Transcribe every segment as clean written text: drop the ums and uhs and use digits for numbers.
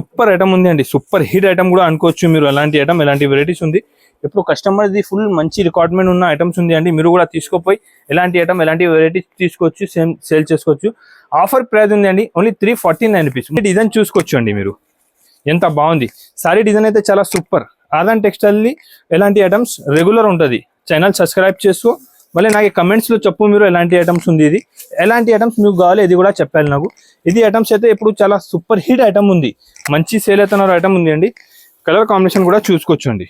Super item ఉంది అండి, super hit item కూడా అనుకోవచ్చు మీరు. ఎలాంటి ఐటమ్ ఎలాంటి వెరైటీస్ ఉంది. ఇప్పుడు కస్టమర్ది ఫుల్ మంచి రిక్వైర్మెంట్ ఉన్న ఐటమ్స్ ఉంది అండి. మీరు కూడా తీసుకోపోయి ఎలాంటి ఐటమ్ ఎలాంటి వెరైటీస్ తీసుకోవచ్చు, సేల్ చేసుకోవచ్చు. ఆఫర్ ప్రైస్ ఉంది అండి, ఓన్లీ 349 రూపీస్. డిజైన్ చూసుకోవచ్చు అండి మీరు, ఎంత బాగుంది సారీ. డిజైన్ అయితే చాలా సూపర్. ఆదాన్ టెక్స్టైల్ ఎలాంటి ఐటమ్స్ రెగ్యులర్ ఉంటుంది. ఛానల్ సబ్స్క్రైబ్ చేసుకో, మళ్ళీ నాకు కమెంట్స్లో చెప్పు మీరు ఎలాంటి ఐటమ్స్ ఉంది. ఇది ఎలాంటి ఐటమ్స్ మీకు కావాలి ఇది కూడా చెప్పాలి నాకు. ఇది ఐటమ్స్ అయితే ఇప్పుడు చాలా సూపర్ హిట్ ఐటమ్ ఉంది, మంచి సేల్ అవుతున్న ఐటమ్ ఉంది అండి. కలర్ కాంబినేషన్ కూడా చూసుకోవచ్చు అండి,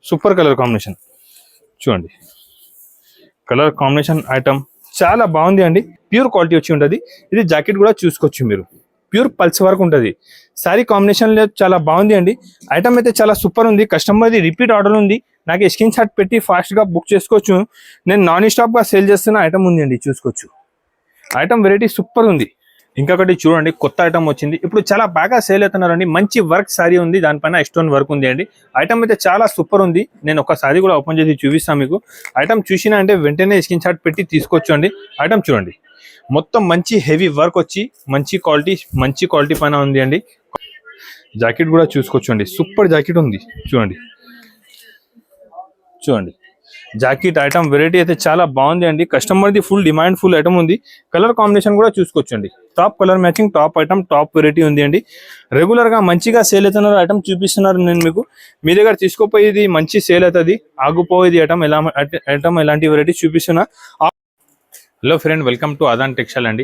సూపర్ కలర్ కాంబినేషన్ చూడండి. కలర్ కాంబినేషన్ ఐటమ్ చాలా బాగుంది అండి, ప్యూర్ క్వాలిటీ వచ్చి ఉంటుంది. ఇది జాకెట్ కూడా చూసుకోవచ్చు మీరు, ప్యూర్ పల్స్ వరకు ఉంటుంది. సారీ కాంబినేషన్లో చాలా బాగుంది అండి. ఐటమ్ అయితే చాలా సూపర్ ఉంది. కస్టమర్ది రిపీట్ ఆర్డర్ ఉంది, నాకు స్క్రీన్ షాట్ పెట్టి ఫాస్ట్గా బుక్ చేసుకోవచ్చు. నేను నాన్ స్టాప్గా సేల్ చేస్తున్న ఐటమ్ ఉంది అండి, చూసుకోవచ్చు. ఐటమ్ వెరైటీ సూపర్ ఉంది. ఇంకొకటి చూడండి, కొత్త ఐటమ్ వచ్చింది, ఇప్పుడు చాలా బాగా సేల్ అవుతున్నారండి. మంచి వర్క్ సారీ ఉంది, దానిపైన స్టోన్ వర్క్ ఉంది అండి. ఐటమ్ అయితే చాలా సూపర్ ఉంది. నేను ఒక సారీ కూడా ఓపెన్ చేసి చూపిస్తాను మీకు. ఐటమ్ చూసినా అంటే వెంటనే స్క్రీన్ షాట్ పెట్టి తీసుకోవచ్చు అండి. ఐటమ్ చూడండి, మొత్తం మంచి హెవీ వర్క్ వచ్చి మంచి క్వాలిటీ పైన ఉంది అండి. జాకెట్ కూడా చూసుకోవచ్చు అండి, సూపర్ జాకెట్ ఉంది చూడండి. జాకెట్ ఐటమ్ వెరైటీ అయితే చాలా బాగుంది అండి. కస్టమర్ది ఫుల్ డిమాండ్ ఫుల్ ఐటమ్ ఉంది. కలర్ కాంబినేషన్ కూడా చూసుకోవచ్చు అండి, top colour matching top item top variety ఉంది అండి. రెగ్యులర్గా మంచిగా సేల్ అవుతున్నారు ఐటమ్ చూపిస్తున్నారు నేను మీకు. మీ దగ్గర తీసుకోపోయేది మంచి సేల్ అవుతుంది, ఆగిపోయేది ఐటమ్ ఎలాంటి వెరైటీ చూపిస్తున్నా. Hello friend, welcome to Aadan textile అండి.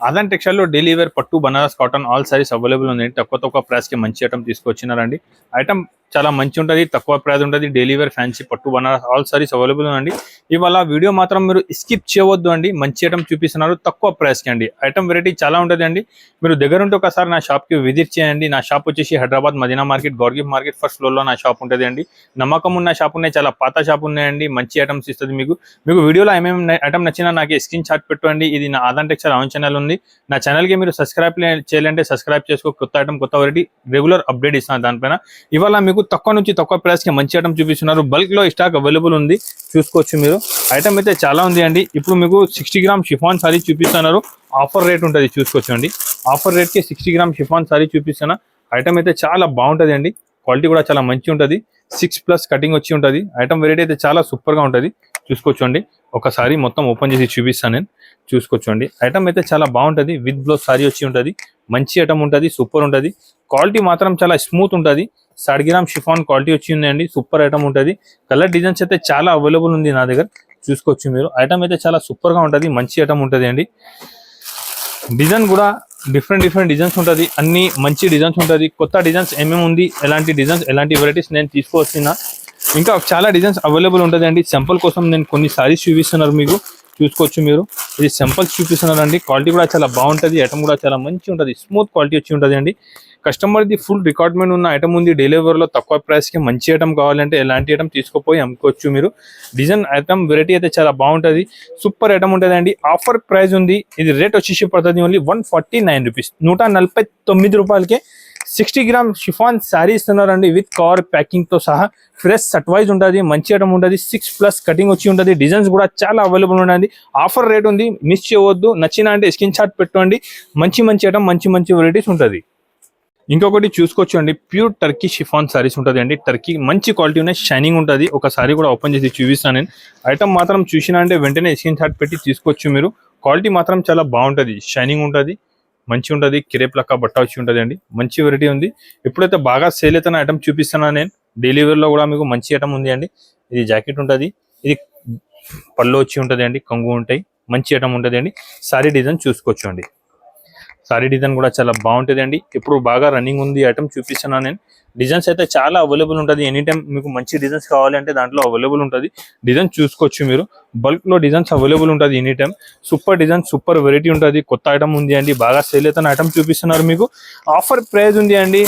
ఆదాన్ టెక్స్టైల్లో డైలీ వేర్ పట్టు, Banaras, cotton all saris available ఉంది. తక్కువ ప్రైస్కి మంచి ఐటమ్ తీసుకొచ్చినారండి. ఐటమ్ చాలా మంచి ఉంటుంది, తక్కువ ప్రైస్ ఉంటుంది. డైలీ వేర్ ఫ్యాన్సీ పట్టు, బనారస్ ఆల్ సారీస్ అవైలబుల్ ఉందండి. ఇవాళ వీడియో మాత్రం మీరు స్కిప్ చేయవద్దు అండి, మంచి ఐటమ్ చూపిస్తున్నారు తక్కువ ప్రైస్కి అండి. ఐటమ్ వెరైటీ చాలా ఉంటుంది అండి. మీరు దగ్గర ఉంటే ఒకసారి నా షాప్కి విజిట్ చేయండి. నా షాప్ వచ్చేసి హైదరాబాద్ మదీనా మార్కెట్, గౌర్గిఫ్ మార్కెట్ ఫస్ట్ ఫ్లోర్లో నా షాప్ ఉంటుంది అండి. నమ్మకం ఉన్న షాప్ ఉన్నాయి, చాలా పాత షాప్ ఉన్నాయండి. మంచి ఐటమ్స్ ఇస్తుంది మీకు. వీడియోలో ఏమేమి ఐటమ్ నచ్చినా నాకు స్క్రీన్ షాట్ పెట్టండి. ఇది నా ఆదాన్ టెక్స్టైల్ ఆన్ ఛానల్ ఉంది. నా ఛానల్కి మీరు సబ్స్క్రైబ్ చేయాలంటే సబ్స్క్రైబ్ చేసుకో. కొత్త ఐటమ్ కొత్త వెరైటీ రెగ్యులర్ అప్డేట్ ఇస్తాను దానిపైన. ఇవాళ మీకు తక్కువ నుంచి తక్కువ ప్రైస్కి మంచి ఐటమ్ చూపిస్తున్నారు. బల్క్లో స్టాక్ అవైలబుల్ ఉంది, చూసుకోవచ్చు మీరు. ఐటమ్ అయితే చాలా ఉంది అండి. ఇప్పుడు మీకు 60 గ్రామ్ షిఫాన్ సారీ చూపిస్తున్నారు. ఆఫర్ రేట్ ఉంటుంది, చూసుకోవచ్చు అండి. ఆఫర్ రేట్కి 60 గ్రామ్ షిఫాన్ సారీ చూపిస్తున్నా. ఐటమ్ అయితే చాలా బాగుంటుంది అండి, క్వాలిటీ కూడా చాలా మంచి ఉంటుంది. 6+ కటింగ్ వచ్చి ఉంటుంది. ఐటమ్ వెరైటీ అయితే చాలా సూపర్గా ఉంటుంది, చూసుకోవచ్చు అండి. ఒకసారి మొత్తం ఓపెన్ చేసి చూపిస్తాను నేను, చూసుకోవచ్చు అండి. ఐటమ్ అయితే చాలా బాగుంటుంది, విత్ బ్లౌజ్ సారీ వచ్చి ఉంటుంది. మంచి ఐటమ్ ఉంటుంది, సూపర్ ఉంటుంది. క్వాలిటీ మాత్రం చాలా స్మూత్ ఉంటుంది. 60 గ్రామ్ షిఫాన్ క్వాలిటీ వచ్చి ఉందండి, సూపర్ ఐటమ్ ఉంటుంది. కలర్ డిజైన్స్ అయితే చాలా అవైలబుల్ ఉంది నా దగ్గర, చూసుకోవచ్చు మీరు. ఐటమ్ అయితే చాలా సూపర్గా ఉంటుంది, మంచి ఐటమ్ ఉంటుంది అండి. డిజైన్ కూడా డిఫరెంట్ డిజైన్స్ ఉంటుంది, అన్ని మంచి డిజైన్స్ ఉంటుంది. కొత్త డిజైన్స్ ఏమేమి ఉంది, ఎలాంటి డిజైన్స్ ఎలాంటి వెరైటీస్ నేను తీసుకొస్తున్నా. ఇంకా చాలా డిజైన్స్ అవైలబుల్ ఉంటుంది అండి. సింపుల్ కోసం నేను కొన్ని సారీస్ చూపిస్తున్నారు మీకు, చూసుకోవచ్చు మీరు. ఇది సింపుల్స్ చూపిస్తున్నారండి. క్వాలిటీ కూడా చాలా బాగుంటుంది, ఐటమ్ కూడా చాలా మంచి ఉంటుంది, స్మూత్ క్వాలిటీ వచ్చి ఉంటుంది అండి. కస్టమర్ది ఫుల్ రిక్వైర్మెంట్ ఉన్న ఐటమ్ ఉంది. డెలివరీలో తక్కువ ప్రైస్కి మంచి ఐటమ్ కావాలంటే ఎలాంటి ఐటమ్ తీసుకుపోయి అమ్ముకోవచ్చు మీరు. డిజైన్ ఐటమ్ వెరైటీ అయితే చాలా బాగుంటుంది, సూపర్ ఐటమ్ ఉంటుంది అండి. ఆఫర్ ప్రైస్ ఉంది. ఇది రేట్ వచ్చేసి పడుతుంది ఓన్లీ 149 రూపీస్, 149 రూపాయలకే 60 గ్రామ్ షిఫాన్ శారీ ఇస్తున్నారండి. విత్ కవర్ ప్యాకింగ్తో సహా ఫ్రెష్ సట్ వైజ్ ఉంటుంది, మంచి ఐటమ్ ఉంటుంది. 6+ కటింగ్ వచ్చి ఉంటుంది. డిజైన్స్ కూడా చాలా అవైలబుల్ ఉంటుంది. ఆఫర్ రేట్ ఉంది, మిస్ చేయవద్దు. నచ్చిన అంటే స్క్రీన్ షాట్ పెట్టండి. మంచి ఐటమ్ మంచి వెరైటీస్ ఉంటుంది. ఇంకొకటి చూసుకోవచ్చు అండి, ప్యూర్ టర్కీ షిఫాన్ సారీస్ ఉంటుంది అండి. టర్కీ మంచి క్వాలిటీ ఉన్నాయి, షైనింగ్ ఉంటుంది. ఒక సారీ కూడా ఓపెన్ చేసి చూపిస్తాను నేను. ఐటమ్ మాత్రం చూసినా అంటే వెంటనే స్క్రీన్ షాట్ పెట్టి తీసుకోవచ్చు మీరు. క్వాలిటీ మాత్రం చాలా బాగుంటుంది, షైనింగ్ ఉంటుంది, మంచి ఉంటుంది. కిరేప్ లక్క బట్ట వచ్చి ఉంటుంది అండి, మంచి వెరైటీ ఉంది. ఎప్పుడైతే బాగా సేల్ అవుతున్న ఐటమ్ చూపిస్తున్నాను నేను. డెలివరీలో కూడా మీకు మంచి ఐటమ్ ఉంది అండి. ఇది జాకెట్ ఉంటుంది, ఇది పళ్ళు వచ్చి ఉంటుంది అండి, కొంగు ఉంటాయి, మంచి ఐటమ్ ఉంటుంది అండి. సారీ డిజైన్ చూసుకోవచ్చు అండి. సారీ డిజైన్ కూడా చాలా బాగుంటుంది అండి. ఇప్పుడు బాగా రన్నింగ్ ఉంది ఐటమ్ చూపిస్తున్నాను నేను. డిజైన్స్ అయితే చాలా అవైలబుల్ ఉంటుంది. ఎనీ టైం మీకు మంచి డిజైన్స్ కావాలంటే దాంట్లో అవైలబుల్ ఉంటుంది. డిజైన్ చూసుకోవచ్చు మీరు. బల్క్లో డిజైన్స్ అవైలబుల్ ఉంటుంది any time. Super design super variety ఉంటుంది. కొత్త ఐటమ్ ఉంది అండి, బాగా సేల్ అవుతున్న ఐటమ్ చూపిస్తున్నారు మీకు. ఆఫర్ ప్రైస్ ఉంది అండి,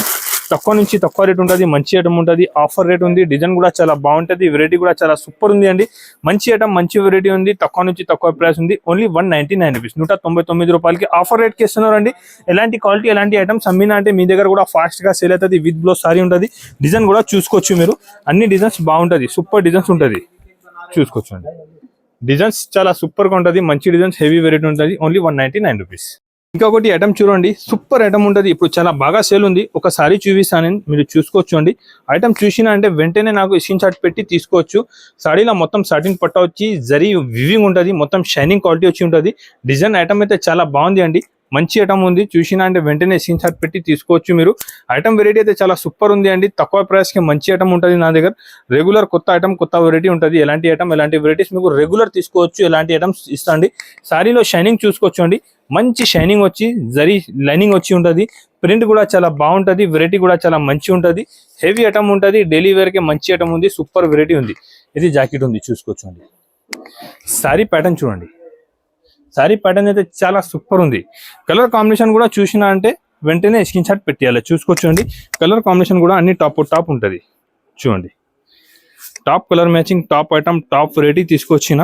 తక్కువ నుంచి తక్కువ రేట్ ఉంటుంది, మంచి ఐటమ్ ఉంటుంది. ఆఫర్ రేట్ ఉంది. డిజైన్ కూడా చాలా బాగుంటుంది, వెరైటీ కూడా చాలా సూపర్ ఉంది అండి. మంచి ఐటమ్ మంచి వెరైటీ ఉంది, తక్కువ నుంచి తక్కువ ప్రైస్ ఉంది. ఓన్లీ 199 రూపీస్, 199 రూపాయలకి ఆఫర్ రేట్కి ఇస్తున్నారండి. ఎలాంటి క్వాలిటీ ఎలాంటి ఐటమ్స్ అమ్మినా అంటే మీ దగ్గర కూడా ఫాస్ట్గా సేల్ అవుతుంది. విత్ బ్లౌజ్ సారీ ఉంటుంది. డిజైన్ కూడా చూసుకోవచ్చు మీరు, అన్ని డిజైన్స్ బాగుంటుంది, సూపర్ డిజైన్స్ ఉంటుంది, చూసుకోవచ్చు అండి. డిజైన్స్ చాలా సూపర్గా ఉంటుంది, మంచి డిజైన్స్ హెవీ వెరైటీ ఉంటుంది. Only 199 rupees. ఇంకొకటి ఐటమ్ చూడండి, సూపర్ ఐటమ్ ఉంటుంది. ఇప్పుడు చాలా బాగా సేల్ ఉంది. ఒకసారి చూపిస్తాను, మీరు చూసుకోవచ్చు అండి. ఐటమ్ చూసినా అంటే వెంటనే నాకు స్క్రీన్ షాట్ పెట్టి తీసుకోవచ్చు. సాడీలో మొత్తం సాటిన్ పట్ట వచ్చి జరీ వివింగ్ ఉంటుంది, మొత్తం షైనింగ్ క్వాలిటీ వచ్చి ఉంటుంది. డిజైన్ ఐటమ్ అయితే చాలా బాగుంది అండి, మంచి ఐటమ్ ఉంది. చూసినా అంటే వెంటనే స్క్రీన్ షాట్ పెట్టి తీసుకోవచ్చు మీరు. ఐటమ్ వెరైటీ అయితే చాలా సూపర్ ఉంది అండి. తక్కువ ప్రైస్ కి మంచి ఐటమ్ ఉంటుంది నా దగ్గర. రెగ్యులర్ కొత్త ఐటమ్ కొత్త వెరైటీ ఉంటుంది. ఎలాంటి ఐటమ్ ఎలాంటి వెరైటీస్ మీకు రెగ్యులర్ తీసుకోవచ్చు. ఎలాంటి ఐటమ్స్ ఇస్తాండి. సారీలో షైనింగ్ చూసుకోవచ్చు అండి, మంచి షైనింగ్ వచ్చి జరీ లైనింగ్ వచ్చి ఉంటుంది. ప్రింట్ కూడా చాలా బాగుంటుంది. వెరైటీ కూడా చాలా మంచి ఉంటుంది. హెవీ ఐటమ్ ఉంటుంది. డైలీ వేర్ కి మంచి ఐటమ్ ఉంది. సూపర్ వెరైటీ ఉంది. ఇది జాకెట్ ఉంది, చూసుకోవచ్చు అండి. సారీ ప్యాటర్న్ చూడండి, సారీ ప్యాటర్న్ అయితే చాలా సూపర్ ఉంది. కలర్ కాంబినేషన్ కూడా చూసినా అంటే వెంటనే స్క్రీన్ షాట్ పెట్టేయాలి. చూసుకోవచ్చు అండి. కలర్ కాంబినేషన్ కూడా అన్ని టాప్ ఉంటుంది. చూడండి, top colour matching, top item, top variety తీసుకొచ్చిన.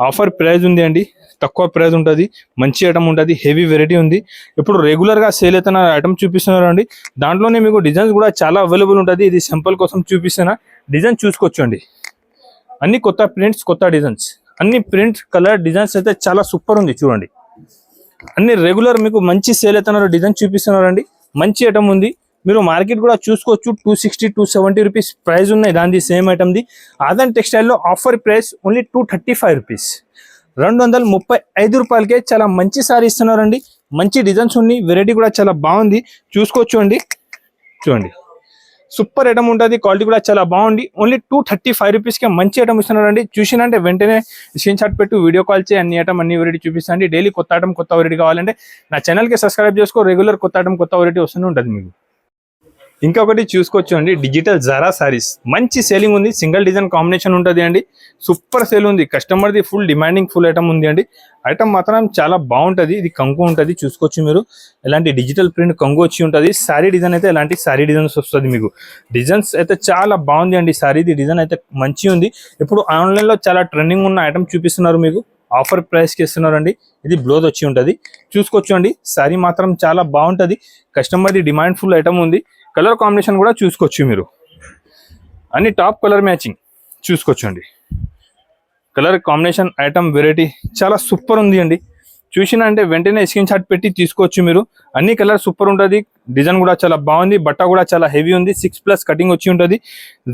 ఆఫర్ ప్రైస్ ఉంది అండి, తక్కువ ప్రైస్ ఉంటుంది. మంచి ఐటమ్ ఉంటుంది. హెవీ వెరైటీ ఉంది. ఇప్పుడు రెగ్యులర్గా సేల్ అవుతున్న ఐటమ్ చూపిస్తున్నారు అండి. దాంట్లోనే మీకు డిజైన్స్ కూడా చాలా అవైలబుల్ ఉంటుంది. ఇది సింపుల్ కోసం చూపిస్తున్నా. డిజైన్ చూసుకోవచ్చు అండి, అన్ని కొత్త ప్రింట్స్, కొత్త డిజైన్స్, అన్ని ప్రింట్ కలర్ డిజైన్స్ అయితే చాలా సూపర్ ఉంది. చూడండి, అన్ని రెగ్యులర్ మీకు మంచి సేల్ అవుతున్నారు డిజైన్ చూపిస్తున్నారండి. మంచి ఐటమ్ ఉంది. మీరు మార్కెట్ కూడా చూసుకోవచ్చు. 260 270 రూపీస్ ప్రైస్ ఉన్నాయి దాని సేమ్ ఐటమ్ది. ఆదాన్ టెక్స్టైల్లో ఆఫర్ ప్రైస్ ఓన్లీ 235 రూపీస్, 235 రూపాయలకే చాలా మంచి సారీ ఇస్తున్నారండి. మంచి డిజైన్స్ ఉన్నాయి. వెరైటీ కూడా చాలా బాగుంది. చూసుకోవచ్చు అండి. చూడండి, సూపర్ ఐటమ్ ఉంటుంది. క్వాలిటీ కూడా చాలా బాగుంది. ఓన్లీ 235 రూపీస్కి మంచి ఐటమ్ ఇస్తున్నారండి. చూసినంటే వెంటనే స్క్రీన్ షాట్ పెట్టు, వీడియో కాల్ చేయి. అన్ని ఐటమ్ అన్ని వెరైటీ చూపిస్తాండి. డైలీ కొత్త ఐటమ్ కొత్త వెరైటీ కావాలంటే నా ఛానల్కి సబ్స్క్రైబ్ చేసుకో. రెగ్యులర్ కొత్త ఐటమ్ కొత్త వెరైటీ వస్తూనే ఉంటుంది మీకు. ఇంకొకటి చూసుకోవచ్చు అండి, డిజిటల్ జారా సారీస్ మంచి సేలింగ్ ఉంది. సింగిల్ డిజైన్ కాంబినేషన్ ఉంటుంది అండి. సూపర్ సేల్ ఉంది. కస్టమర్ది ఫుల్ డిమాండింగ్ ఫుల్ ఐటమ్ ఉంది అండి. ఐటమ్ మాత్రం చాలా బాగుంటుంది. ఇది కంగు ఉంటుంది, చూసుకోవచ్చు మీరు. ఎలాంటి డిజిటల్ ప్రింట్ కంగు వచ్చి ఉంటుంది. సారీ డిజైన్ అయితే ఎలాంటి సారీ డిజైన్స్ వస్తుంది మీకు. డిజైన్స్ అయితే చాలా బాగుంది అండి. సారీది డిజైన్ అయితే మంచి ఉంది. ఇప్పుడు ఆన్లైన్లో చాలా ట్రెండింగ్ ఉన్న ఐటమ్ చూపిస్తున్నారు మీకు. ఆఫర్ ప్రైస్కి ఇస్తున్నారండి. ఇది బ్లౌజ్ వచ్చి ఉంటుంది, చూసుకోవచ్చు అండి. సారీ మాత్రం చాలా బాగుంటుంది. కస్టమర్ది డిమాండ్ ఫుల్ ఐటమ్ ఉంది. కలర్ కాంబినేషన్ కూడా చూసుకోవచ్చు మీరు. అన్ని టాప్ కలర్ మ్యాచింగ్ చూసుకోవచ్చు అండి. కలర్ కాంబినేషన్ ఐటమ్ వెరైటీ చాలా సూపర్ ఉంది అండి. చూసినా అంటే వెంటనే స్క్రీన్ షాట్ పెట్టి తీసుకోవచ్చు మీరు. అన్ని కలర్ సూపర్ ఉంటుంది. డిజైన్ కూడా చాలా బాగుంది. బట్ట కూడా చాలా హెవీ ఉంది. 6+ కటింగ్ వచ్చి ఉంటుంది.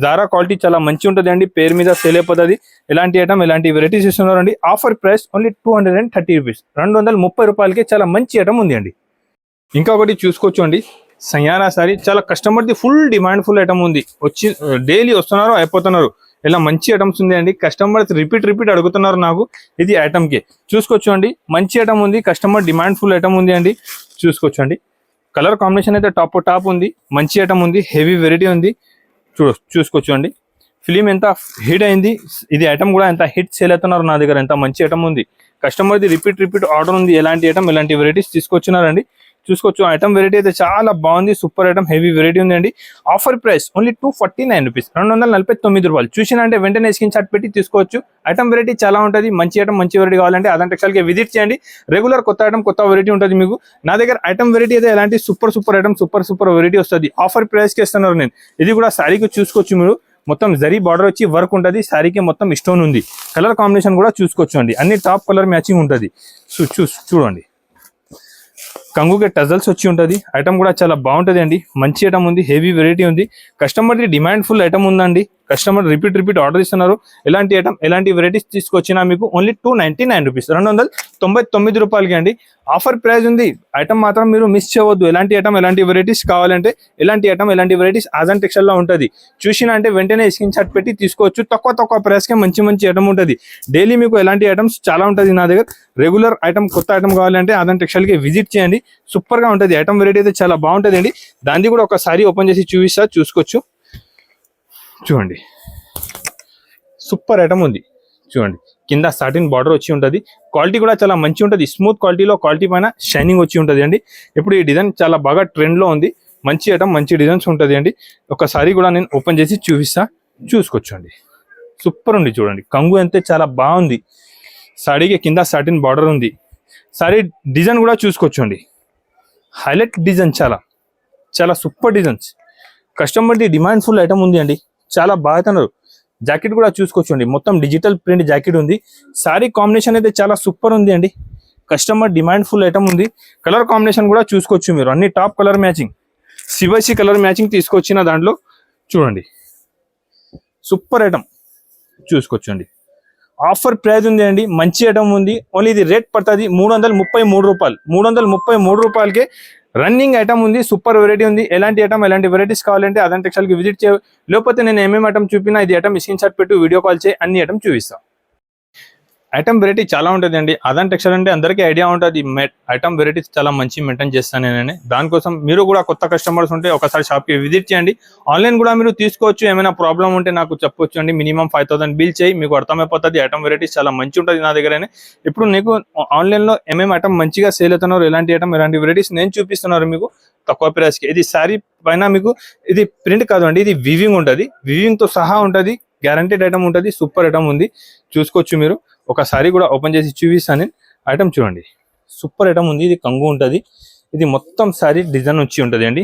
జారా క్వాలిటీ చాలా మంచి ఉంటుంది అండి. పేరు మీద సేల్ అయిపోతుంది. ఎలాంటి ఐటమ్ ఎలాంటి వెరైటీస్ ఇస్తున్నారండి. ఆఫర్ ప్రైస్ ఓన్లీ 230 రూపీస్, 230 రూపాయలకి చాలా మంచి ఐటమ్ ఉంది అండి. ఇంకొకటి చూసుకోవచ్చు అండి, సయానా సారీ చాలా కస్టమర్ది ఫుల్ డిమాండ్ ఫుల్ ఐటమ్ ఉంది. వచ్చి డైలీ వస్తున్నారు, అయిపోతున్నారు. ఇలా మంచి ఐటమ్స్ ఉంది అండి. కస్టమర్స్ రిపీట్ అడుగుతున్నారు నాకు. ఇది ఐటమ్కి చూసుకోవచ్చు అండి. మంచి ఐటమ్ ఉంది. కస్టమర్ డిమాండ్ ఫుల్ ఐటమ్ ఉంది అండి. చూసుకోవచ్చు అండి. కలర్ కాంబినేషన్ అయితే టాప్ ఉంది. మంచి ఐటమ్ ఉంది. హెవీ వెరైటీ ఉంది. చూసుకోవచ్చు అండి. ఫిలిం ఎంత హిట్ అయింది. ఇది ఐటమ్ కూడా ఎంత హిట్ సేల్ అవుతున్నారు నా దగ్గర. ఎంత మంచి ఐటమ్ ఉంది. కస్టమర్ది రిపీట్ ఆర్డర్ ఉంది. ఎలాంటి ఐటమ్ ఎలాంటి వెరైటీస్ తీసుకొచ్చినారండి. చూసుకోవచ్చు. ఐటమ్ వెరైటీ అయితే చాలా బాగుంది. సూపర్ ఐటమ్ హెవీ వెరైటీ ఉంది అండి. ఆఫర్ ప్రైస్ ఓన్లీ 249 రూపీస్, 249 రూపాయలు. చూసినా అంటే వెంటనే స్క్రీన్ షాట్ పెట్టి తీసుకోవచ్చు. ఐటమ్ వెరైటీ చాలా ఉంటుంది. మంచి ఐటమ్ మంచి వెరైటీ కావాలంటే ఆదాన్ టెక్స్టైల్కి విజిట్ చేయండి. రెగ్యులర్ కొత్త ఐటమ్ కొత్త వెరైటీ ఉంటుంది మీకు. నా దగ్గర ఐటమ్ వెరైటీ అయితే ఎలాంటి సూపర్ ఐటమ్ సూపర్ వెరైటీ వస్తుంది. ఆఫర్ ప్రైస్కి ఇస్తున్నారు నేను. ఇది కూడా శారీకి చూసుకోవచ్చు మీరు. మొత్తం జరీ బార్డర్ వచ్చి వర్క్ ఉంటుంది. శారీకి మొత్తం స్టోన్ ఉంది. కలర్ కాంబినేషన్ కూడా చూసుకోవచ్చు అండి. అన్ని టాప్ కలర్ మ్యాచింగ్ ఉంటుంది. చూడండి, కంగుకి టజల్స్ వచ్చి ఉంటుంది. ఐటమ్ కూడా చాలా బాగుంటుంది అండి. మంచి ఐటమ్ ఉంది. హెవీ వెరైటీ ఉంది. కస్టమర్ది డిమాండ్ ఫుల్ ఐటమ్ ఉందండి. కస్టమర్ రిపీట్ ఆర్డర్ ఇస్తున్నారు. ఎలాంటి ఐటమ్ ఎలాంటి వెరైటీస్ తీసుకొచ్చినా మీకు ఓన్లీ 299 రూపీస్, 299 రూపాయలకి అండి. ఆఫర్ ప్రైస్ ఉంది. ఐటమ్ మాత్రం మీరు మిస్ చేయవద్దు. ఎలాంటి ఐటమ్ ఎలాంటి వెరైటీస్ కావాలంటే ఎలాంటి ఐటమ్ ఎలాంటి వెరైటీస్ ఆదాన్ టెక్స్టైల్లో ఉంటుంది. చూసినా అంటే వెంటనే స్క్రీన్ షాట్ పెట్టి తీసుకోవచ్చు. తక్కువ ప్రైస్కే మంచి ఐటమ్ ఉంటుంది. డైలీ మీకు ఎలాంటి ఐటమ్స్ చాలా ఉంటుంది నా దగ్గర. రెగ్యులర్ ఐటమ్ కొత్త ఐటమ్ కావాలంటే ఆదాన్ టెక్స్టైల్కి విజిట్ చేయండి. సూపర్గా ఉంటుంది. ఐటమ్ వెరైటీ అయితే చాలా బాగుంటుంది అండి. దాన్ని కూడా ఒకసారి ఓపెన్ చేసి చూసుకోవచ్చు. చూడండి, సూపర్ ఐటమ్ ఉంది. చూడండి, కింద సాటిన్ బార్డర్ వచ్చి ఉంటుంది. క్వాలిటీ కూడా చాలా మంచి ఉంటుంది. స్మూత్ క్వాలిటీలో క్వాలిటీ పైన షైనింగ్ వచ్చి ఉంటుంది అండి. ఇప్పుడు ఈ డిజైన్ చాలా బాగా ట్రెండ్లో ఉంది. మంచి ఐటమ్ మంచి డిజైన్స్ ఉంటుంది అండి. ఒకసారి కూడా నేను ఓపెన్ చేసి చూసుకోవచ్చు అండి. సూపర్ ఉంది. చూడండి, కంగు అంతే చాలా బాగుంది. సాడీకి కింద సాటిన్ బార్డర్ ఉంది. సారీ డిజైన్ కూడా చూసుకోవచ్చు అండి. హైలైట్ డిజైన్ చాలా సూపర్ డిజైన్స్. కస్టమర్ది డిమాండ్ ఫుల్ ఐటమ్ ఉంది అండి. చాలా బాగా. జాకెట్ కూడా చూసుకోవచ్చు అండి. మొత్తం డిజిటల్ ప్రింట్ జాకెట్ ఉంది. సారీ కాంబినేషన్ అయితే చాలా సూపర్ ఉంది అండి. కస్టమర్ డిమాండ్ ఫుల్ ఐటమ్ ఉంది. కలర్ కాంబినేషన్ కూడా చూసుకోవచ్చు మీరు, అన్ని top colour matching, CYC colour matching తీసుకొచ్చిన దాంట్లో చూడండి సూపర్ ఐటమ్ చూసుకోవచ్చండి. ఆఫర్ ప్రైస్ ఉంది అండి, మంచి ఐటమ్ ఉంది. ఓన్లీ ఇది రేట్ పడుతుంది 333 రూపాయలు. 333 రూపాయలకే రన్నింగ్ ఐటమ్ ఉంది, సూపర్ వెరైటీ ఉంది. ఎలాంటి ఐటమ్ ఎలాంటి వెరైటీస్ కావాలంటే అదంతా టెక్స్టైల్కి విజిట్ చేయ, లేకపోతే నేను ఏమేమి ఐటమ్ చూపినా ఇది ఐటమ్ స్క్రీన్ షాట్ పెట్టు వీడియో కాల్ చేయి, అన్ని ఐటమ్ చూపిస్తాను. ఐటమ్ వెరైటీ చాలా ఉంటుంది అండి. అదాన్ టెక్స్టైల్ అంటే అందరికీ ఐడియా ఉంటుంది, ఐటమ్ వెరైటీస్ చాలా మంచి మెయింటైన్ చేస్తాను నేను. దానికోసం మీరు కూడా కొత్త కస్టమర్స్ ఉంటే ఒకసారి షాప్కి విజిట్ చేయండి. ఆన్లైన్ కూడా మీరు తీసుకోవచ్చు, ఏమైనా ప్రాబ్లం ఉంటే నాకు చెప్పొచ్చు అండి. మినిమం 5000 బిల్ చేయి, మీకు అర్థమైపోతుంది. ఐటమ్ వెరైటీస్ చాలా మంచి ఉంటుంది నా దగ్గరనే. ఇప్పుడు నీకు ఆన్లైన్లో ఏమేమి ఐటమ్ మంచిగా సేల్ అవుతున్నారు, ఎలాంటి ఐటమ్ ఎలాంటి వెరైటీస్ నేను చూపిస్తున్నారు మీకు తక్కువ ప్రైస్కి. ఇది శారీ పైన మీకు ఇది ప్రింట్ కాదు అండి, ఇది వివింగ్ ఉంటుంది, వివింగ్తో సహా ఉంటుంది. గ్యారంటీడ్ ఐటమ్ ఉంటుంది, సూపర్ ఐటమ్ ఉంది చూసుకోవచ్చు మీరు. ఒకసారి కూడా ఓపెన్ చేసి చూపిస్తాను. ఐటమ్ చూడండి సూపర్ ఐటమ్ ఉంది. ఇది కంగు ఉంటుంది, ఇది మొత్తం సారీ డిజైన్ వచ్చి ఉంటుంది అండి.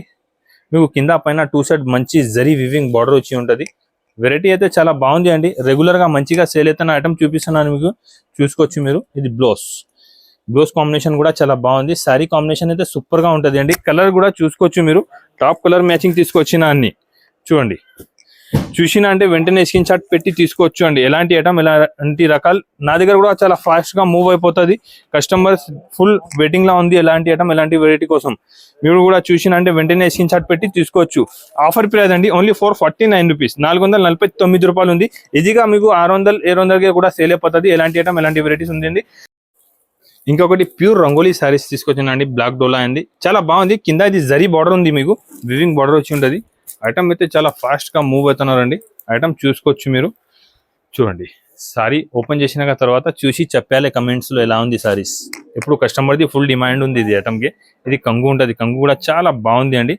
మీకు కింద పైన 2 సైడ్ మంచి జరీ వివింగ్ బార్డర్ వచ్చి ఉంటుంది. వెరైటీ అయితే చాలా బాగుంది అండి. రెగ్యులర్గా మంచిగా సేల్ అవుతున్న ఐటమ్ చూపిస్తున్నాను మీకు, చూసుకోవచ్చు మీరు. ఇది బ్లౌజ్ కాంబినేషన్ కూడా చాలా బాగుంది. సారీ కాంబినేషన్ అయితే సూపర్గా ఉంటుంది అండి. కలర్ కూడా చూసుకోవచ్చు మీరు, టాప్ కలర్ మ్యాచింగ్ తీసుకొచ్చిన అన్ని చూడండి. చూసినా అంటే వెంటనే స్క్రీన్ షాట్ పెట్టి తీసుకోవచ్చు అండి. ఎలాంటి ఐటమ్ ఎలాంటి రకాలు నా దగ్గర కూడా చాలా ఫాస్ట్గా మూవ్ అయిపోతుంది. కస్టమర్స్ ఫుల్ వెయిటింగ్ లా ఉంది ఎలాంటి ఐటమ్ ఎలాంటి వెరైటీ కోసం. మీరు కూడా చూసినా అంటే వెంటనే స్క్రీన్ షాట్ పెట్టి తీసుకోవచ్చు. ఆఫర్ ప్రైస్ అండి, ఓన్లీ 449 రూపీస్, 449 రూపాయలు ఉంది. ఈజీగా మీకు 600-700 కూడా సేల్ అయిపోతుంది. ఎలాంటి ఐటమ్ ఎలాంటి వెరైటీస్ ఉంది. ఇంకొకటి ప్యూర్ రంగోలీ శారీస్ తీసుకొచ్చిన అండి, బ్లాక్ డోలా అండి, చాలా బాగుంది. కింద ఇది జరీ బార్డర్ ఉంది, మీకు వివింగ్ బార్డర్ వచ్చి ఉంటుంది. ఐటమ్ అయితే చాలా ఫాస్ట్గా మూవ్ అవుతున్నారండి. ఐటమ్ చూసుకోవచ్చు మీరు చూడండి. సారీ ఓపెన్ చేసిన తర్వాత చూసి చెప్పాలి కమెంట్స్లో ఎలా ఉంది సారీస్. ఇప్పుడు కస్టమర్ది ఫుల్ డిమాండ్ ఉంది ఇది ఐటమ్కి. ఇది కంగు ఉంటుంది, కంగు కూడా చాలా బాగుంది అండి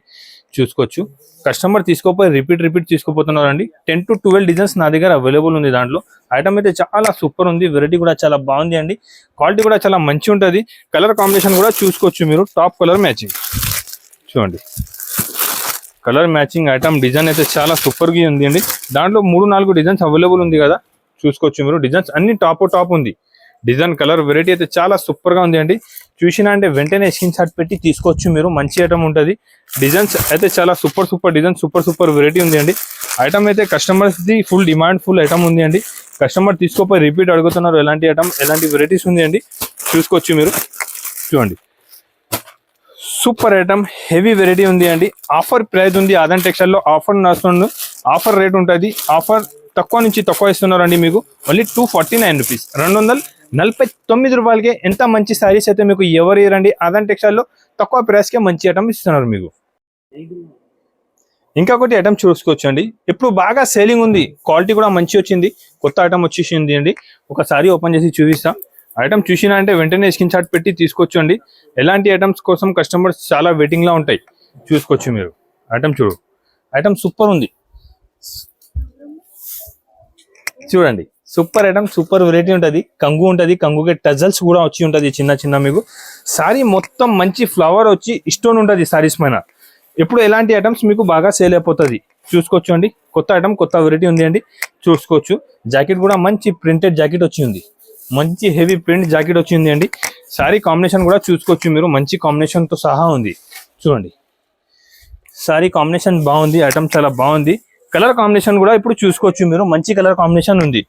చూసుకోవచ్చు. కస్టమర్ తీసుకోపోయి రిపీట్ తీసుకోపోతున్నారండి. 10 to 12 డిజైన్స్ నా దగ్గర అవైలబుల్ ఉంది. దాంట్లో ఐటమ్ అయితే చాలా సూపర్ ఉంది, వెరైటీ కూడా చాలా బాగుంది అండి. క్వాలిటీ కూడా చాలా మంచి ఉంటుంది. కలర్ కాంబినేషన్ కూడా చూసుకోవచ్చు మీరు, టాప్ కలర్ మ్యాచింగ్ చూడండి. కలర్ మ్యాచింగ్ ఐటమ్ డిజైన్ అయితే చాలా సూపర్గా ఉంది అండి. దాంట్లో 3-4 డిజైన్స్ అవైలబుల్ ఉంది కదా, చూసుకోవచ్చు మీరు. డిజైన్స్ అన్ని టాప్ ఉంది. డిజైన్ కలర్ వెరైటీ అయితే చాలా సూపర్గా ఉంది అండి. చూసినా అంటే వెంటనే స్క్రీన్ షాట్ పెట్టి తీసుకోవచ్చు మీరు, మంచి ఐటమ్ ఉంటుంది. డిజైన్స్ అయితే చాలా సూపర్ డిజైన్, సూపర్ వెరైటీ ఉంది అండి. ఐటమ్ అయితే కస్టమర్స్ది ఫుల్ డిమాండ్ ఫుల్ ఐటమ్ ఉంది అండి. కస్టమర్ తీసుకోపోయి రిపీట్ అడుగుతున్నారు ఎలాంటి ఐటమ్ ఎలాంటి వెరైటీస్ ఉంది అండి, చూసుకోవచ్చు మీరు చూడండి. సూపర్ ఐటమ్ హెవీ వెరైటీ ఉంది అండి. ఆఫర్ ప్రైస్ ఉంది, ఆదాన్ టెక్స్టైల్లో ఆఫర్ నడుస్తుంది, ఆఫర్ రేట్ ఉంటుంది. ఆఫర్ తక్కువ నుంచి తక్కువ ఇస్తున్నారండి మీకు, ఓన్లీ 249 రూపీస్, 249 రూపాయలకే ఎంత మంచి శారీస్ అయితే మీకు ఎవరు ఇరండి. ఆదాన్ టెక్స్టైల్లో తక్కువ ప్రైస్కే మంచి ఐటమ్ ఇస్తున్నారు మీకు. ఇంకొకటి ఐటమ్ చూసుకోవచ్చు అండి, ఇప్పుడు బాగా సేలింగ్ ఉంది, క్వాలిటీ కూడా మంచి వచ్చింది, కొత్త ఐటమ్ వచ్చేసింది అండి. ఒకసారి ఓపెన్ చేసి చూపిస్తా. ఐటమ్ చూసినా అంటే వెంటనే స్క్రీన్ షాట్ పెట్టి తీసుకోవచ్చు అండి. ఎలాంటి ఐటమ్స్ కోసం కస్టమర్స్ చాలా వెయిటింగ్ లా ఉంటాయి, చూసుకోవచ్చు మీరు. ఐటమ్ చూడు, ఐటమ్ సూపర్ ఉంది చూడండి. సూపర్ ఐటమ్, సూపర్ వెరైటీ ఉంటుంది. కంగు ఉంటుంది, కంగుకి టజల్స్ కూడా వచ్చి ఉంటుంది చిన్న మీకు. సారీ మొత్తం మంచి ఫ్లవర్ వచ్చి స్టోన్ ఉంటుంది సారీస్ పైన. ఇప్పుడు ఎలాంటి ఐటమ్స్ మీకు బాగా సేల్ అయిపోతుంది, చూసుకోవచ్చు అండి. కొత్త ఐటమ్, కొత్త వెరైటీ ఉంది అండి, చూసుకోవచ్చు. జాకెట్ కూడా మంచి ప్రింటెడ్ జాకెట్ వచ్చి ఉంది, మంచి హెవీ ప్రింట్ జాకెట్ వచ్చింది అండి. సారీ కాంబినేషన్ కూడా చూసుకోవచ్చు మీరు, మంచి కాంబినేషన్తో సహా ఉంది చూడండి. సారీ కాంబినేషన్ బాగుంది, ఐటమ్ చాలా బాగుంది. కలర్ కాంబినేషన్ కూడా ఇప్పుడు చూసుకోవచ్చు మీరు, మంచి కలర్ కాంబినేషన్ ఉంది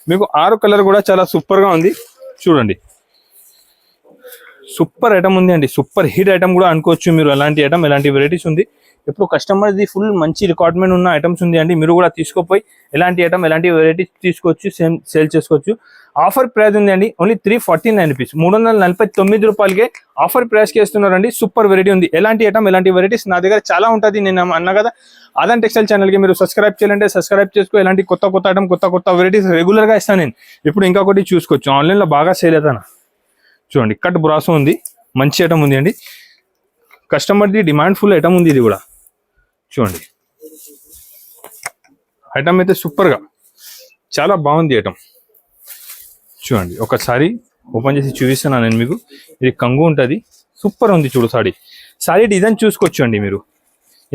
మీకు. 6 కలర్ కూడా చాలా సూపర్గా ఉంది చూడండి. సూపర్ ఐటమ్ ఉంది అండి, సూపర్ హిట్ ఐటమ్ కూడా అనుకోవచ్చు మీరు. ఎలాంటి ఐటమ్ ఎలాంటి వెరైటీస్ ఉంది. ఇప్పుడు కస్టమర్ది ఫుల్ మంచి రిక్వైర్మెంట్ ఉన్న ఐటమ్స్ ఉంది అండి. మీరు కూడా తీసుకోపోయి ఎలాంటి ఐటమ్ ఎలాంటి వెరైటీస్ తీసుకోవచ్చు, సేల్ చేసుకోవచ్చు. ఆఫర్ ప్రైస్ ఉంది అండి, ఓన్లీ 349 రూపీస్, 349 రూపాయలకే ఆఫర్ ప్రైస్కి ఇస్తున్నారండి. సూపర్ వెరైటీ ఉంది. ఎలాంటి ఐటమ్ ఎలాంటి వెరైటీస్ నా దగ్గర చాలా ఉంటుంది. నేను అన్నా కదా, ఆదాన్ టెక్స్టైల్ ఛానల్కి మీరు సబ్స్క్రైబ్ చేయాలంటే సబ్స్క్రైబ్ చేసుకో. ఎలాంటి కొత్త ఐటమ్ కొత్త వెరైటీస్ రెగ్యులర్గా ఇస్తాను నేను. ఇప్పుడు ఇంకొకటి చూసుకోవచ్చు, ఆన్లైన్లో బాగా సేల్ అవుతాను చూడండి. కట్ బ్రాసో ఉంది, మంచి ఐటమ్ ఉంది అండి. కస్టమర్ది డిమాండ్ ఫుల్ ఐటమ్ ఉంది ఇది కూడా చూడండి. ఐటమ్ అయితే సూపర్గా చాలా బాగుంది ఐటమ్ చూడండి. ఒకసారి ఓపెన్ చేసి చూపిస్తున్నాను నేను మీకు. ఇది కంగు ఉంటుంది, సూపర్ ఉంది చూడు. సారీ డిజైన్ చూసుకోవచ్చు అండి మీరు,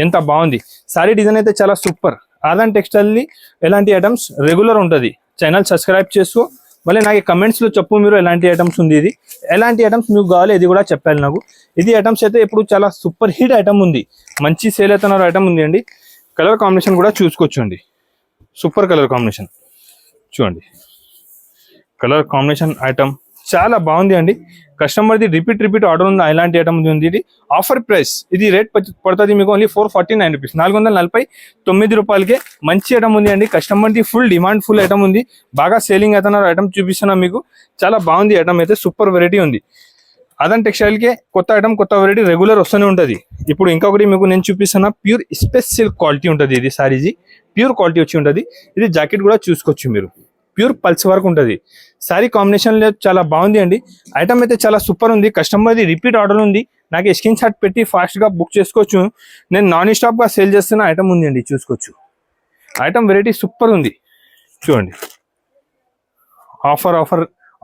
ఎంత బాగుంది. సారీ డిజైన్ అయితే చాలా సూపర్. ఆదాన్ టెక్స్టైల్ ఎలాంటి ఐటమ్స్ రెగ్యులర్ ఉంటుంది. ఛానల్ సబ్స్క్రైబ్ చేసుకో, మళ్ళీ నాకు కమెంట్స్లో చెప్పు మీరు ఎలాంటి ఐటమ్స్ ఉంది, ఇది ఎలాంటి ఐటమ్స్ మీకు కావాలి ఇది కూడా చెప్పాలి నాకు. ఇది ఐటమ్స్ అయితే ఇప్పుడు చాలా సూపర్ హిట్ ఐటమ్ ఉంది, మంచి సేల్ అవుతున్న ఐటమ్ ఉంది అండి. కలర్ కాంబినేషన్ కూడా చూసుకోవచ్చండి, సూపర్ కలర్ కాంబినేషన్ చూడండి. కలర్ కాంబినేషన్ ఐటమ్ చాలా బాగుంది అండి. కస్టమర్ది రిపీట్ ఆర్డర్ ఉంది, ఇలాంటి ఐటమ్ ఉంది. ఇది ఆఫర్ ప్రైస్, ఇది రేట్ పడుతుంది మీకు ఓన్లీ 449 రూపీస్, 449 రూపాయలకే మంచి ఐటమ్ ఉంది అండి. కస్టమర్ది ఫుల్ డిమాండ్ ఫుల్ ఐటమ్ ఉంది, బాగా సేలింగ్ అవుతున్నారు ఐటమ్ చూపిస్తున్నా మీకు. చాలా బాగుంది ఐటమ్ అయితే, సూపర్ వెరైటీ ఉంది. అదన్ టెక్స్టైల్కే కొత్త ఐటమ్ కొత్త వెరైటీ రెగ్యులర్ వస్తూనే ఉంటుంది. ఇప్పుడు ఇంకొకటి మీకు నేను చూపిస్తున్నా, ప్యూర్ స్పెషల్ క్వాలిటీ ఉంటుంది. ఇది సారీజీ ప్యూర్ క్వాలిటీ వచ్చి ఉంటుంది. ఇది జాకెట్ కూడా చూసుకోవచ్చు మీరు, ప్యూర్ పల్స్ వర్క్ ఉంటుంది. సారీ కాంబినేషన్ చాలా బాగుంది అండి. ఐటమ్ అయితే చాలా సూపర్ ఉంది. కస్టమర్ది రిపీట్ ఆర్డర్ ఉంది, నాకు స్క్రీన్ షాట్ పెట్టి ఫాస్ట్గా బుక్ చేసుకోవచ్చు. నేను నాన్ స్టాప్గా సేల్ చేస్తున్న ఐటమ్ ఉంది అండి, చూసుకోవచ్చు. ఐటమ్ వెరైటీ సూపర్ ఉంది చూడండి.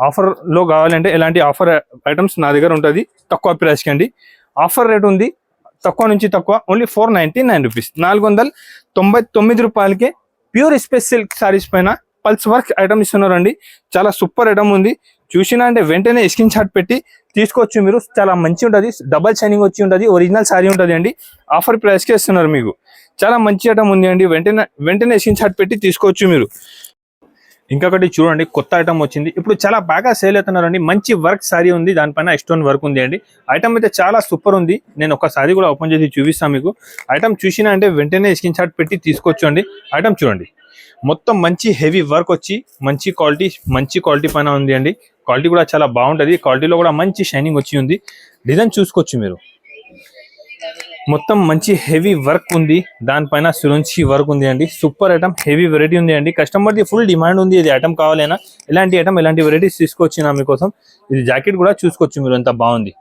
ఆఫర్లో కావాలంటే ఇలాంటి ఆఫర్ ఐటమ్స్ నా దగ్గర ఉంటుంది, తక్కువ ప్రైస్కి అండి. ఆఫర్ రేట్ ఉంది, తక్కువ నుంచి తక్కువ ఓన్లీ 499 రూపీస్, 499 రూపాయలకే ప్యూర్ స్పెషల్ సారీస్ పైన పల్స్ వర్క్ ఐటమ్ ఇస్తున్నారండి. చాలా సూపర్ ఐటమ్ ఉంది. చూసినా అంటే వెంటనే స్క్రీన్ షాట్ పెట్టి తీసుకోవచ్చు మీరు. చాలా మంచి ఉంటుంది, డబల్ షైనింగ్ వచ్చి ఉంటుంది, ఒరిజినల్ సారీ ఉంటుంది అండి. ఆఫర్ ప్రైస్కే ఇస్తున్నారు మీకు. చాలా మంచి ఐటమ్ ఉంది అండి, వెంటనే స్క్రీన్ షాట్ పెట్టి తీసుకోవచ్చు మీరు. ఇంకొకటి చూడండి, కొత్త ఐటమ్ వచ్చింది, ఇప్పుడు చాలా బాగా సేల్ అవుతున్నారండి. మంచి వర్క్ సారీ ఉంది, దానిపైన స్టోన్ వర్క్ ఉంది అండి. ఐటమ్ అయితే చాలా సూపర్ ఉంది. నేను ఒక సారీ కూడా ఓపెన్ చేసి చూపిస్తాను మీకు. ఐటమ్ చూసినా అంటే వెంటనే స్క్రీన్ షాట్ పెట్టి తీసుకోవచ్చు అండి. ఐటమ్ చూడండి, మొత్తం మంచి హెవీ వర్క్ వచ్చి మంచి క్వాలిటీ పైన ఉంది అండి. క్వాలిటీ కూడా చాలా బాగుంటుంది, క్వాలిటీలో కూడా మంచి షైనింగ్ వచ్చి ఉంది. డిజైన్ చూసుకోవచ్చు మీరు, మొత్తం మంచి హెవీ వర్క్ ఉంది, దానిపైన సురంచి వర్క్ ఉంది అండి. సూపర్ ఐటమ్, హెవీ వెరైటీ ఉంది అండి. కస్టమర్ది ఫుల్ డిమాండ్ ఉంది, ఇది ఐటమ్ కావాలైనా ఇలాంటి ఐటమ్ ఇలాంటి వెరైటీస్ తీసుకొచ్చిన మీకోసం. ఇది జాకెట్ కూడా చూసుకోవచ్చు మీరు, ఎంత బాగుంది.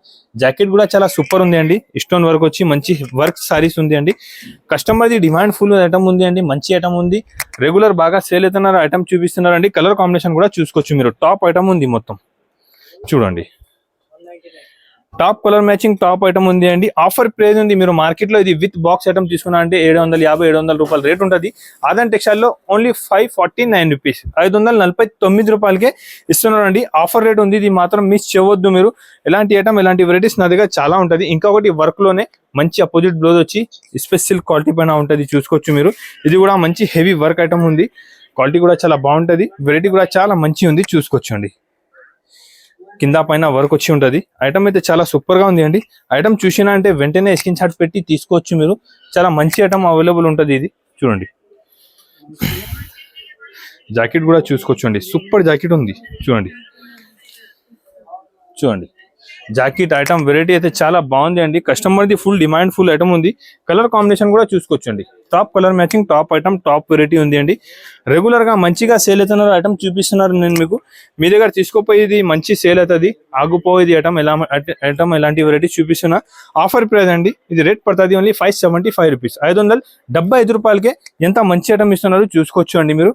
జాకెట్ కూడా చాలా సూపర్ ఉంది అండి, స్టోన్ వర్క్ వచ్చి మంచి వర్క్ సారీస్ ఉంది అండి. కస్టమర్ది డిమాండ్ ఫుల్ ఐటమ్ ఉంది అండి, మంచి ఐటమ్ ఉంది. రెగ్యులర్ బాగా సేల్ అవుతున్నారు ఐటమ్ చూపిస్తున్నారు అండి. కలర్ కాంబినేషన్ కూడా చూసుకోవచ్చు మీరు. టాప్ ఐటమ్ ఉంది మొత్తం చూడండి, top colour matching top item ఉంది అండి. ఆఫర్ ప్రైస్ ఉంది, మీరు మార్కెట్లో ఇది విత్ బాక్స్ ఐటమ్ తీసుకున్నా అంటే 750-700 రూపాయలు రేట్ ఉంటుంది. ఆదాన్ టెక్స్టైల్లో ఓన్లీ 549 రూపీస్, 549 రూపాయలకే ఇస్తున్నారండి. ఆఫర్ రేట్ ఉంది, ఇది మాత్రం మిస్ చేయవద్దు మీరు. ఎలాంటి ఐటమ్ ఎలాంటి వెరైటీస్ నా దగ్గర చాలా ఉంటుంది. ఇంకొకటి వర్క్లోనే మంచి అపోజిట్ బ్లౌజ్ వచ్చి స్పెషల్ క్వాలిటీ పైన ఉంటుంది, చూసుకోవచ్చు మీరు. ఇది కూడా మంచి హెవీ వర్క్ ఐటమ్ ఉంది, క్వాలిటీ కూడా చాలా బాగుంటుంది, వెరైటీ కూడా చాలా మంచి ఉంది, చూసుకోవచ్చండి. కింద పైన వర్క్ వచ్చి ఉంటుంది. ఐటమ్ అయితే చాలా సూపర్ గా ఉంది అండి. ఐటమ్ చూసినా అంటే వెంటనే స్క్రీన్ షాట్ పెట్టి తీసుకోవచ్చు మీరు. చాలా మంచి ఐటమ్ అవైలబుల్ ఉంటుంది. ఇది చూడండి, జాకెట్ కూడా చూసుకోవచ్చు అండి, సూపర్ జాకెట్ ఉంది చూడండి. జాకెట్ ఐటమ్ వెరైటీ అయితే చాలా బాగుంది అండి. కస్టమర్ది ఫుల్ డిమాండ్ ఫుల్ ఐటమ్ ఉంది. కలర్ కాంబినేషన్ కూడా చూసుకోవచ్చు అండి, top colour matching top item top variety ఉంది అండి. రెగ్యులర్ గా మంచిగా సేల్ అవుతున్నారు ఐటమ్ చూపిస్తున్నారు. నేను మీకు మీ దగ్గర తీసుకోపోయేది మంచి సేల్ అవుతుంది, ఆగిపోయేది ఐటమ్ ఎలాంటి వెరైటీ చూపిస్తున్నా. ఆఫర్ ప్రైస్ అండి, ఇది రేట్ పడుతుంది ఓన్లీ 575 రూపీస్, 575 రూపాయలకే ఎంత మంచి ఐటమ్ ఇస్తున్నారు చూసుకోవచ్చు అండి మీరు.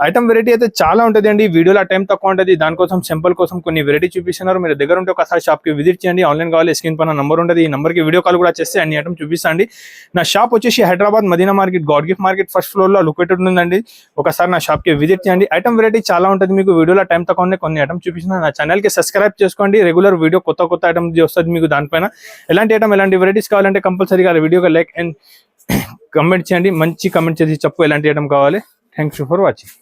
ఐటమ్ వెరైటీ అయితే చాలా ఉంటుంది అండి. వీడియోలో టైం తక్కువ ఉంటుంది, దానికోసం సింపుల్ కోసం కొన్ని వెరైటీ చూపిస్తున్నారు. మీరు దగ్గర ఉంటే ఒకసారి షాప్కి విజిట్ చేయండి. ఆన్లైన్ కావాలి, స్క్రీన్ పైన నంబర్ ఉంటుంది, ఈ నెంబర్కి వీడియో కాల్ కూడా చేస్తే అన్ని ఐటమ్ చూపిస్తాండి. నా షాప్ వచ్చేసి Hyderabad Madina market, God gift market first floor లో లొకేటెడ్ ఉందండి. ఒకసారి నా షాప్ కి విజిట్ చేయండి. ఐటమ్ వెరైటీ చాలా ఉంటుంది. మీకు వీడియోలో టైం తక్కువ ఉంది, కొన్ని ఐటమ్ చూపించిన నా ఛానల్ కి సబ్స్క్రైబ్ చేసుకోండి. రెగ్యులర్ వీడియో కొత్త ఐటమ్ వస్తుంది మీకు. దానిపైన ఎలాంటి ఐటమ్ ఎలాంటి వెరైటీస్ కావాలంటే కంపల్సరీగా వీడియోకి లైక్ అండ్ కమెంట్ చేయండి. మంచి కమెంట్ చేసి చెప్పు ఎలాంటి ఐటమ్ కావాలి. Thanks for watching.